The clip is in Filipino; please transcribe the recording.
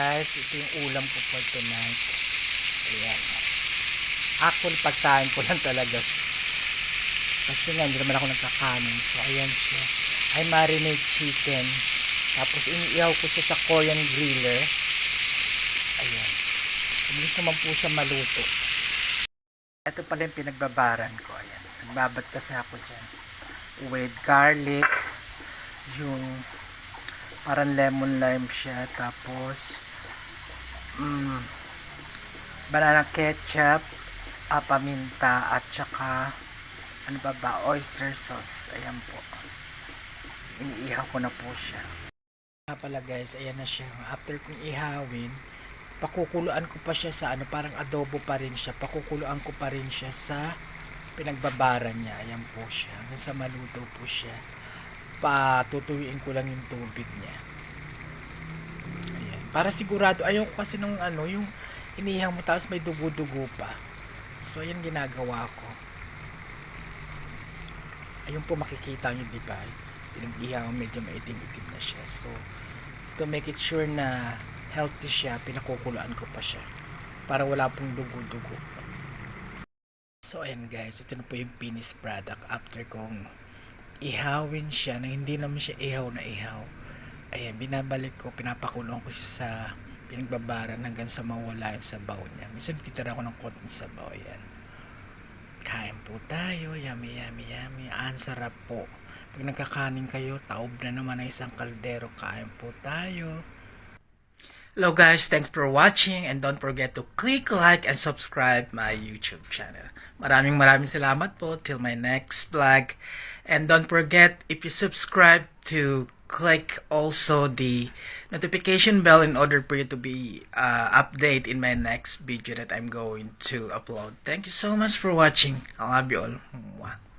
Guys, ito yung ulam ko for tonight. Ayan. Actually, pagkain ko lang talaga. Kasi nga, hindi naman ako nagkakanin. So, ayan siya. Ay marinate chicken. Tapos, iniihaw ko siya sa Korean griller. Ayan. Mabilis naman po siya maluto. Ito pala yung pinagbabaran ko. Ayan. Nagbabad kasi ako dyan. With garlic. Yung parang lemon lime siya. Tapos, banana ketchup, paminta, at saka ano ba, oyster sauce. Ayan po, iniihaw ko na po siya. Pala guys, ayan na siya. After kong ihawin, pakukuluan ko pa siya sa parang adobo pa rin siya. Pakukuluan ko pa rin siya sa pinagbabaran niya. Ayan po siya, hanggang sa maluto po siya. Patutuwiin ko lang yung tubig niya. Ayan, para sigurado. Ayoko kasi nung yung inihaw mo tapos may dugo-dugo pa. So, yan ginagawa ko. Ayun po, makikita nyo, diba? Pinag-ihaw, medyo maitim-itim na siya. So, to make it sure na healthy siya, pinakukuluan ko pa siya. Para wala pong dugo-dugo. So, ayan guys. Ito na po yung finished product. After kong ihawin siya, na hindi naman siya ihaw na ihaw. Ayan, binabalik ko, pinapakulong ko siya sa pinagbabaran hanggang sa mawala yung sabaw niya. Minsan titira ko ng konting sabaw. Ayan. Kain po tayo. Yummy, yummy, yummy. Ang sarap po. Pag nagkakanin kayo, taob na naman ang isang kaldero. Kain po tayo. Hello guys, thanks for watching and don't forget to click like and subscribe my YouTube channel. Maraming salamat po till my next vlog. And don't forget, if you subscribe, to click also the notification bell in order for you to be updated in my next video that I'm going to upload. Thank you so much for watching. I love you all. Mwah.